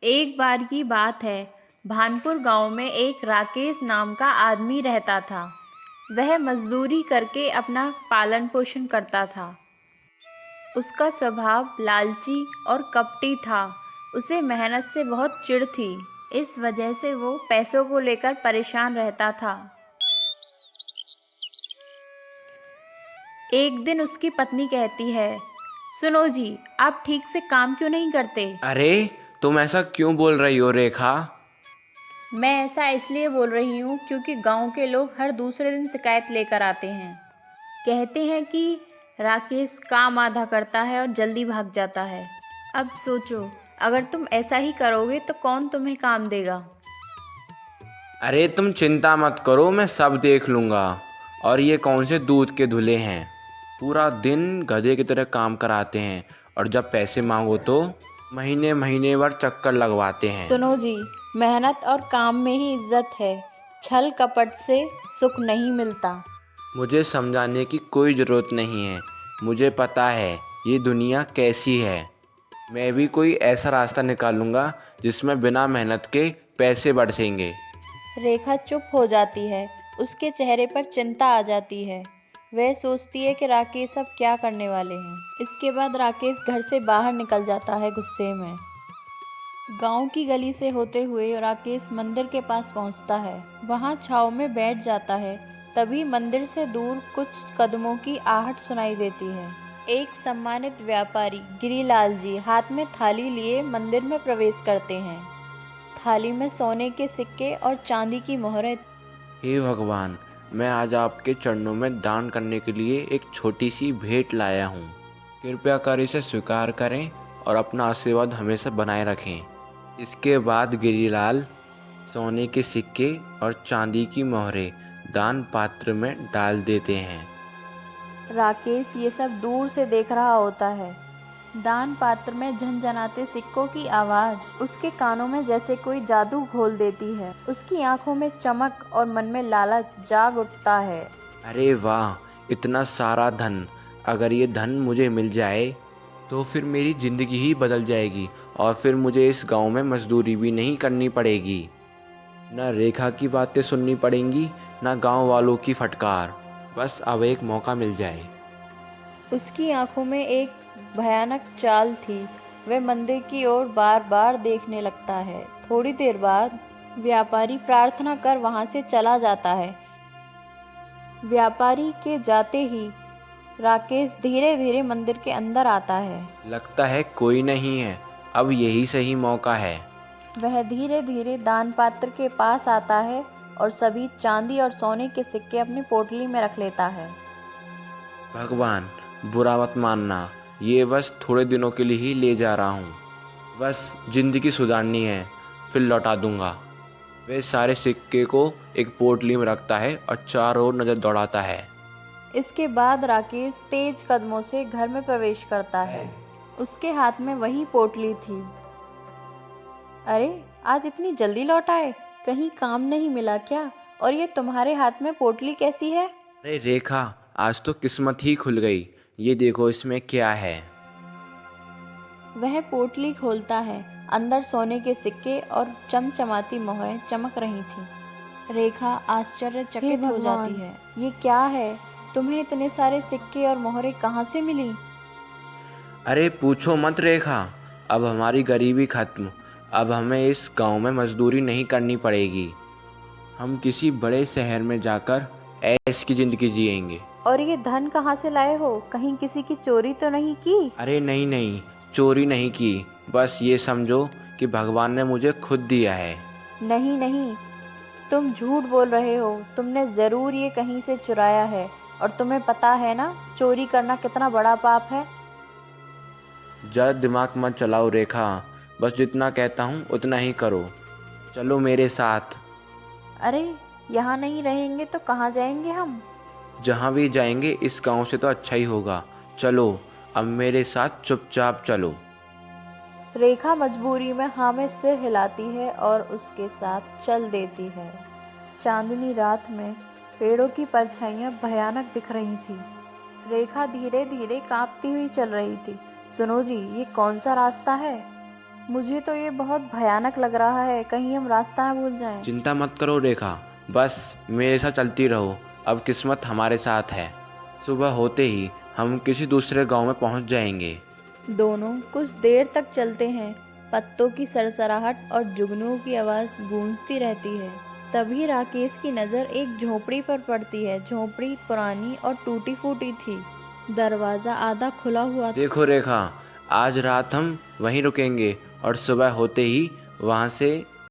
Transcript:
एक बार की बात है, भानपुर गांव में एक राकेश नाम का आदमी रहता था। वह मजदूरी करके अपना पालन पोषण करता था। उसका स्वभाव लालची और कपटी था। उसे मेहनत से बहुत चिढ़ थी। इस वजह से वो पैसों को लेकर परेशान रहता था। एक दिन उसकी पत्नी कहती है, सुनो जी, आप ठीक से काम क्यों नहीं करते? अरे, तुम ऐसा क्यों बोल रही हो रेखा? मैं ऐसा इसलिए बोल रही हूँ क्योंकि गांव के लोग हर दूसरे दिन शिकायत लेकर आते हैं। कहते हैं कि राकेश काम आधा करता है और जल्दी भाग जाता है। अब सोचो, अगर तुम ऐसा ही करोगे तो कौन तुम्हें काम देगा? अरे तुम चिंता मत करो, मैं सब देख लूँगा। और ये कौन से दूध के धुले हैं? पूरा दिन गधे की तरह काम कराते हैं और जब पैसे मांगो तो महीने महीने भर चक्कर लगवाते हैं। सुनो जी, मेहनत और काम में ही इज्जत है। छल कपट से सुख नहीं मिलता। मुझे समझाने की कोई ज़रूरत नहीं है। मुझे पता है ये दुनिया कैसी है। मैं भी कोई ऐसा रास्ता निकालूंगा जिसमें बिना मेहनत के पैसे बरसेंगे। रेखा चुप हो जाती है। उसके चेहरे पर चिंता आ जाती है। वह सोचती है कि राकेश अब क्या करने वाले हैं। इसके बाद राकेश घर से बाहर निकल जाता है गुस्से में। गांव की गली से होते हुए राकेश मंदिर के पास पहुंचता है। वहां छांव में बैठ जाता है। तभी मंदिर से दूर कुछ कदमों की आहट सुनाई देती है। एक सम्मानित व्यापारी गिरीलाल जी हाथ में थाली लिए मंदिर में प्रवेश करते हैं। थाली में सोने के सिक्के और चांदी की मोहरें। हे भगवान, मैं आज आपके चरणों में दान करने के लिए एक छोटी सी भेंट लाया हूँ। कृपया कर इसे स्वीकार करें और अपना आशीर्वाद हमेशा बनाए रखें। इसके बाद गिरीलाल सोने के सिक्के और चांदी की मोहरें दान पात्र में डाल देते हैं। राकेश ये सब दूर से देख रहा होता है। दान पात्र में झनझनाते सिक्कों की आवाज उसके कानों में जैसे कोई जादू घोल देती है। उसकी आंखों में चमक और मन में लालच जाग उठता है। अरे वाह, इतना सारा धन! अगर ये धन मुझे मिल जाए तो फिर मेरी ज़िंदगी ही बदल जाएगी और फिर मुझे इस गांव में मजदूरी भी नहीं करनी पड़ेगी। न रेखा की बातें सुननी पड़ेंगी, न गांव वालों की फटकार। बस अब एक मौका मिल जाए। उसकी आंखों में एक भयानक चाल थी। वह मंदिर की ओर बार बार देखने लगता है। थोड़ी देर बाद व्यापारी प्रार्थना कर वहां से चला जाता है। व्यापारी के जाते ही राकेश धीरे धीरे मंदिर के अंदर आता है। लगता है कोई नहीं है। अब यही सही मौका है। वह धीरे धीरे दान पात्र के पास आता है और सभी चांदी और सोने के सिक्के अपनी पोटली में रख लेता है। भगवान, बुरा मत मानना। ये बस थोड़े दिनों के लिए ही ले जा रहा हूँ। बस ज़िंदगी सुधारनी है, फिर लौटा दूंगा। वे सारे सिक्के को एक पोटली में रखता है और चारों ओर नज़र दौड़ाता है। इसके बाद राकेश तेज कदमों से घर में प्रवेश करता है। उसके हाथ में वही पोटली थी। अरे, आज इतनी जल्दी लौट आए? कहीं काम नहीं मिला क्या? और ये तुम्हारे हाथ में पोटली कैसी है? अरे रेखा, आज तो किस्मत ही खुल गई। ये देखो इसमें क्या है। वह पोटली खोलता है। अंदर सोने के सिक्के और चमचमाती मोहरें चमक रही थीं। रेखा आश्चर्यचकित हो जाती है। ये क्या है? तुम्हें इतने सारे सिक्के और मोहरें कहाँ से मिली? अरे पूछो मत रेखा, अब हमारी गरीबी खत्म। अब हमें इस गांव में मजदूरी नहीं करनी पड़ेगी। हम किसी बड़े शहर में जाकर ऐश की ज़िंदगी जिएंगे। और ये धन कहाँ से लाए हो? कहीं किसी की चोरी तो नहीं की? अरे नहीं नहीं, चोरी नहीं की। बस ये समझो कि भगवान ने मुझे खुद दिया है। नहीं नहीं, तुम झूठ बोल रहे हो। तुमने जरूर ये कहीं से चुराया है। और तुम्हें पता है ना, चोरी करना कितना बड़ा पाप है। ज़्यादा दिमाग मत चलाओ रेखा। बस जितना कहता हूँ उतना ही करो। चलो मेरे साथ। अरे, यहाँ नहीं रहेंगे तो कहाँ जाएंगे हम? जहाँ भी जाएंगे इस गांव से तो अच्छा ही होगा। चलो, अब मेरे साथ चुपचाप चलो। रेखा मजबूरी में हाँ में सिर हिलाती है और उसके साथ चल देती है। चांदनी रात में पेड़ों की परछाइयाँ भयानक दिख रही थी। रेखा धीरे धीरे कांपती हुई चल रही थी। सुनो जी, ये कौन सा रास्ता है? मुझे तो ये बहुत भयानक लग रहा है, कहीं हम रास्ता न भूल जाएं। चिंता मत करो रेखा, बस मेरे साथ चलती रहो, अब किस्मत हमारे साथ है। सुबह होते ही हम किसी दूसरे गांव में पहुंच जाएंगे। दोनों कुछ देर तक चलते हैं। पत्तों की सरसराहट और जुगनुओं की आवाज़ गूंजती रहती है। तभी राकेश की नज़र एक झोपड़ी पर पड़ती है। झोपड़ी पुरानी और टूटी फूटी थी। दरवाज़ा आधा खुला हुआ था। देखो रेखा, आज रात हम वहीं रुकेंगे और सुबह होते ही वहां से